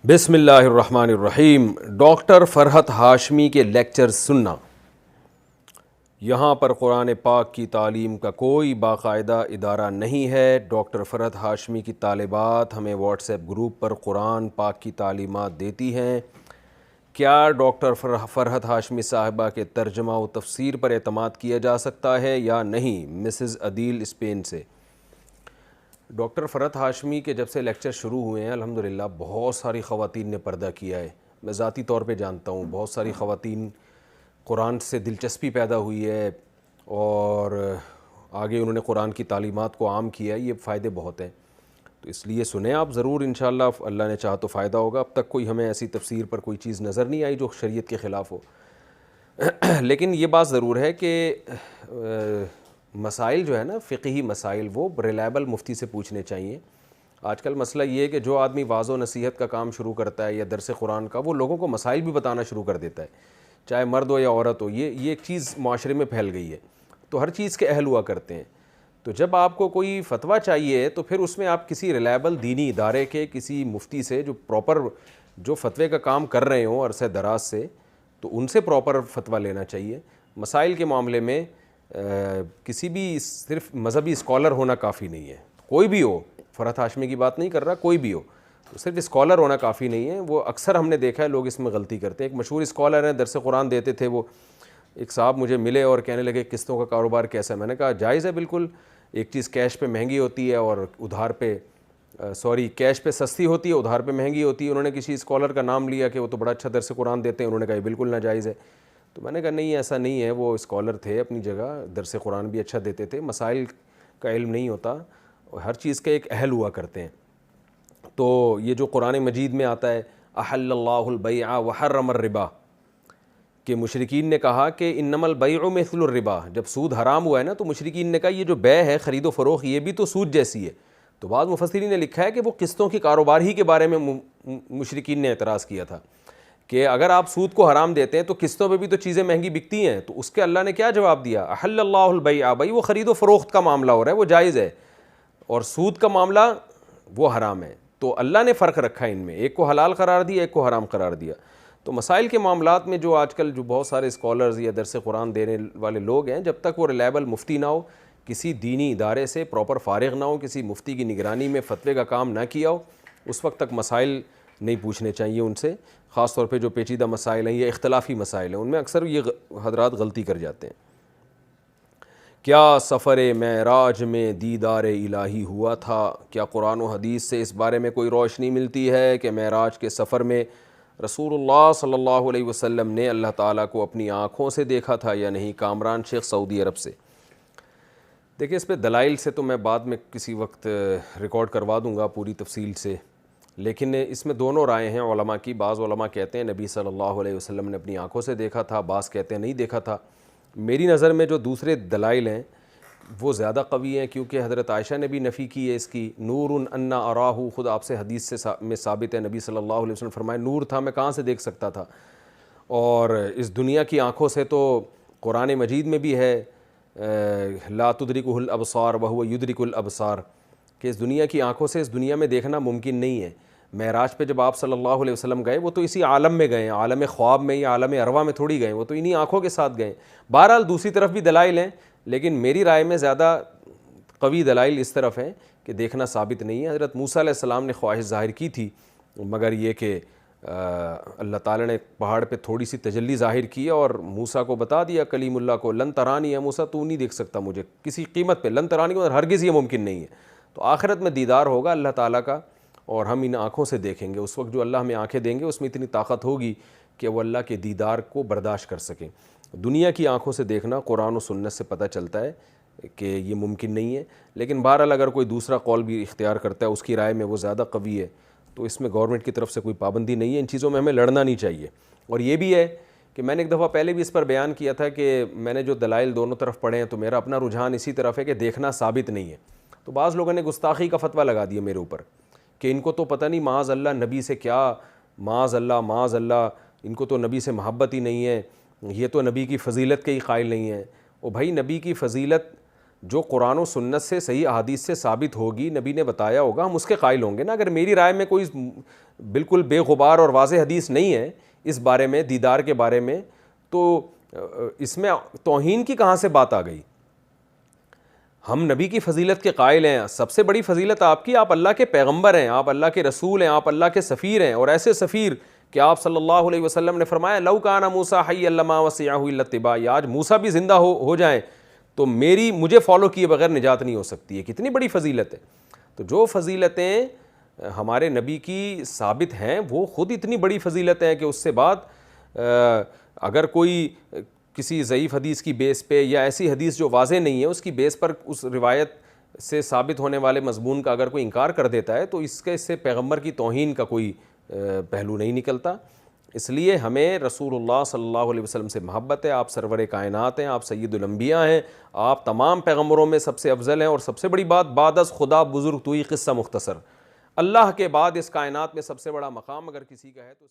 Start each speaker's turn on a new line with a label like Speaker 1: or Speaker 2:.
Speaker 1: بسم اللہ الرحمن الرحیم۔ ڈاکٹر فرحت ہاشمی کے لیکچر سننا۔ یہاں پر قرآن پاک کی تعلیم کا کوئی باقاعدہ ادارہ نہیں ہے۔ ڈاکٹر فرحت ہاشمی کی طالبات ہمیں واٹس ایپ گروپ پر قرآن پاک کی تعلیمات دیتی ہیں۔ کیا ڈاکٹر فرحت ہاشمی صاحبہ کے ترجمہ و تفسیر پر اعتماد کیا جا سکتا ہے یا نہیں؟ مسز عدیل اسپین سے۔ ڈاکٹر فرحت ہاشمی کے جب سے لیکچر شروع ہوئے ہیں الحمدللہ بہت ساری خواتین نے پردہ کیا ہے۔ میں ذاتی طور پہ جانتا ہوں بہت ساری خواتین قرآن سے دلچسپی پیدا ہوئی ہے اور آگے انہوں نے قرآن کی تعلیمات کو عام کیا ہے۔ یہ فائدے بہت ہیں، تو اس لیے سنیں آپ ضرور، انشاءاللہ اللہ نے چاہا تو فائدہ ہوگا۔ اب تک کوئی ہمیں ایسی تفسیر پر کوئی چیز نظر نہیں آئی جو شریعت کے خلاف ہو، لیکن یہ بات ضرور ہے کہ مسائل جو ہے نا، فقہی مسائل، وہ ریلائبل مفتی سے پوچھنے چاہیے۔ آج کل مسئلہ یہ ہے کہ جو آدمی واعظ و نصیحت کا کام شروع کرتا ہے یا درس قرآن کا، وہ لوگوں کو مسائل بھی بتانا شروع کر دیتا ہے، چاہے مرد ہو یا عورت ہو۔ یہ ایک چیز معاشرے میں پھیل گئی ہے، تو ہر چیز کے اہل ہوا کرتے ہیں۔ تو جب آپ کو کوئی فتویٰ چاہیے تو پھر اس میں آپ کسی ریلائبل دینی ادارے کے کسی مفتی سے جو پراپر جو فتوے کا کام کر رہے ہوں عرصہ دراز سے، تو ان سے پراپر فتویٰ لینا چاہیے۔ مسائل کے معاملے میں کسی بھی صرف مذہبی اسکالر ہونا کافی نہیں ہے، کوئی بھی ہو، فرحت ہاشمی کی بات نہیں کر رہا، کوئی بھی ہو، تو صرف اسکالر ہونا کافی نہیں ہے۔ وہ اکثر ہم نے دیکھا ہے لوگ اس میں غلطی کرتے ہیں۔ ایک مشہور اسکالر ہیں، درس قرآن دیتے تھے، وہ ایک صاحب مجھے ملے اور کہنے لگے قسطوں کا کاروبار کیسا ہے؟ میں نے کہا جائز ہے بالکل، ایک چیز کیش پہ مہنگی ہوتی ہے اور ادھار پہ کیش پہ سستی ہوتی ہے، ادھار پہ مہنگی ہوتی ہے۔ انہوں نے کسی اسکالر کا نام لیا کہ وہ تو بڑا اچھا درس قرآن دیتے ہیں، انہوں نے کہا یہ بالکل ناجائز ہے۔ تو میں نے کہا نہیں، ایسا نہیں ہے، وہ اسکالر تھے اپنی جگہ، درس قرآن بھی اچھا دیتے تھے، مسائل کا علم نہیں ہوتا، ہر چیز کے ایک اہل ہوا کرتے ہیں۔ تو یہ جو قرآن مجید میں آتا ہے احل اللہ البیع وحرم الربا، کہ مشرکین نے کہا کہ انما البیع مثل الربا، جب سود حرام ہوا ہے نا تو مشرکین نے کہا یہ جو بیع ہے، خرید و فروخت، یہ بھی تو سود جیسی ہے۔ تو بعض مفسرین نے لکھا ہے کہ وہ قسطوں کی کاروبار ہی کے بارے میں مشرکین نے اعتراض کیا تھا کہ اگر آپ سود کو حرام دیتے ہیں تو قسطوں پہ بھی تو چیزیں مہنگی بکتی ہیں۔ تو اس کے اللہ نے کیا جواب دیا؟ احل اللہ البیع، بھائی وہ خرید و فروخت کا معاملہ ہو رہا ہے، وہ جائز ہے، اور سود کا معاملہ وہ حرام ہے۔ تو اللہ نے فرق رکھا ان میں، ایک کو حلال قرار دیا، ایک کو حرام قرار دیا۔ تو مسائل کے معاملات میں جو آج کل جو بہت سارے اسکالرز یا درس قرآن دینے والے لوگ ہیں، جب تک وہ ریلائبل مفتی نہ ہو، کسی دینی ادارے سے پراپر فارغ نہ ہو، کسی مفتی کی نگرانی میں فتوے کا کام نہ کیا ہو، اس وقت تک مسائل نہیں پوچھنے چاہیے ان سے، خاص طور پہ جو پیچیدہ مسائل ہیں یا اختلافی مسائل ہیں، ان میں اکثر یہ حضرات غلطی کر جاتے ہیں۔ کیا سفر معراج میں دیدار الہی ہوا تھا؟ کیا قرآن و حدیث سے اس بارے میں کوئی روشنی ملتی ہے کہ معراج کے سفر میں رسول اللہ صلی اللہ علیہ وسلم نے اللہ تعالیٰ کو اپنی آنکھوں سے دیکھا تھا یا نہیں؟ کامران شیخ، سعودی عرب سے۔ دیکھیں اس پہ دلائل سے تو میں بعد میں کسی وقت ریکارڈ کروا دوں گا پوری تفصیل سے، لیکن اس میں دونوں رائے ہیں علماء کی۔ بعض علماء کہتے ہیں نبی صلی اللہ علیہ وسلم نے اپنی آنکھوں سے دیکھا تھا، بعض کہتے ہیں نہیں دیکھا تھا۔ میری نظر میں جو دوسرے دلائل ہیں وہ زیادہ قوی ہیں، کیونکہ حضرت عائشہ نے بھی نفی کی ہے اس کی۔ نور انا اراہ، خود آپ سے حدیث سے میں ثابت ہے، نبی صلی اللہ علیہ وسلم فرمائے نور تھا، میں کہاں سے دیکھ سکتا تھا؟ اور اس دنیا کی آنکھوں سے تو قرآن مجید میں بھی ہے لا تدرکہ الابصار وہو یدرک الابصار، کہ اس دنیا کی آنکھوں سے اس دنیا میں دیکھنا ممکن نہیں ہے۔ معراج پہ جب آپ صلی اللہ علیہ وسلم گئے، وہ تو اسی عالم میں گئے ہیں، عالم خواب میں یا عالم ارواح میں تھوڑی گئے، وہ تو انہی آنکھوں کے ساتھ گئے۔ بہرحال دوسری طرف بھی دلائل ہیں، لیکن میری رائے میں زیادہ قوی دلائل اس طرف ہیں کہ دیکھنا ثابت نہیں ہے۔ حضرت موسیٰ علیہ السلام نے خواہش ظاہر کی تھی، مگر یہ کہ اللہ تعالیٰ نے پہاڑ پہ تھوڑی سی تجلی ظاہر کی اور موسیٰ کو بتا دیا، کلیم اللہ کو، لن ترانی ہے موسیٰ، تو نہیں دیکھ سکتا مجھے کسی قیمت پہ، لن ترانی کو ہرگز یہ ممکن نہیں ہے۔ تو آخرت میں دیدار ہوگا اللہ تعالیٰ کا اور ہم ان آنکھوں سے دیکھیں گے۔ اس وقت جو اللہ ہمیں آنکھیں دیں گے اس میں اتنی طاقت ہوگی کہ وہ اللہ کے دیدار کو برداشت کر سکیں۔ دنیا کی آنکھوں سے دیکھنا قرآن و سنت سے پتہ چلتا ہے کہ یہ ممکن نہیں ہے، لیکن بہرحال اگر کوئی دوسرا قول بھی اختیار کرتا ہے، اس کی رائے میں وہ زیادہ قوی ہے، تو اس میں گورنمنٹ کی طرف سے کوئی پابندی نہیں ہے۔ ان چیزوں میں ہمیں لڑنا نہیں چاہیے۔ اور یہ بھی ہے کہ میں نے ایک دفعہ پہلے بھی اس پر بیان کیا تھا کہ میں نے جو دلائل دونوں طرف پڑھے ہیں تو میرا اپنا رجحان اسی طرف ہے کہ دیکھنا ثابت نہیں ہے۔ تو بعض لوگوں نے گستاخی کا فتویٰ لگا دیا میرے اوپر کہ ان کو تو پتہ نہیں معاذ اللہ نبی سے کیا، معاذ اللہ ان کو تو نبی سے محبت ہی نہیں ہے، یہ تو نبی کی فضیلت کے ہی قائل نہیں ہیں۔ او بھائی، نبی کی فضیلت جو قرآن و سنت سے صحیح احادیث سے ثابت ہوگی، نبی نے بتایا ہوگا، ہم اس کے قائل ہوں گے نا۔ اگر میری رائے میں کوئی بالکل بے غبار اور واضح حدیث نہیں ہے اس بارے میں، دیدار کے بارے میں، تو اس میں توہین کی کہاں سے بات آ گئی؟ ہم نبی کی فضیلت کے قائل ہیں، سب سے بڑی فضیلت آپ کی، آپ اللہ کے پیغمبر ہیں، آپ اللہ کے رسول ہیں، آپ اللہ کے سفیر ہیں، اور ایسے سفیر کہ آپ صلی اللہ علیہ وسلم نے فرمایا لو کان موسیٰ حیا لما وسعہ الا اتباعی، آج موسیٰ بھی زندہ ہو جائیں تو مجھے فالو کیے بغیر نجات نہیں ہو سکتی ہے۔ کتنی بڑی فضیلت ہے۔ تو جو فضیلتیں ہمارے نبی کی ثابت ہیں وہ خود اتنی بڑی فضیلت ہیں کہ اس سے بعد اگر کوئی کسی ضعیف حدیث کی بیس پہ یا ایسی حدیث جو واضح نہیں ہے اس کی بیس پر اس روایت سے ثابت ہونے والے مضمون کا اگر کوئی انکار کر دیتا ہے تو اس سے پیغمبر کی توہین کا کوئی پہلو نہیں نکلتا۔ اس لیے ہمیں رسول اللہ صلی اللہ علیہ وسلم سے محبت ہے، آپ سرور کائنات ہیں، آپ سید الانبیاء ہیں، آپ تمام پیغمبروں میں سب سے افضل ہیں، اور سب سے بڑی بات بعد از خدا بزرگ توئی قصہ مختصر، اللہ کے بعد اس کائنات میں سب سے بڑا مقام اگر کسی کا ہے تو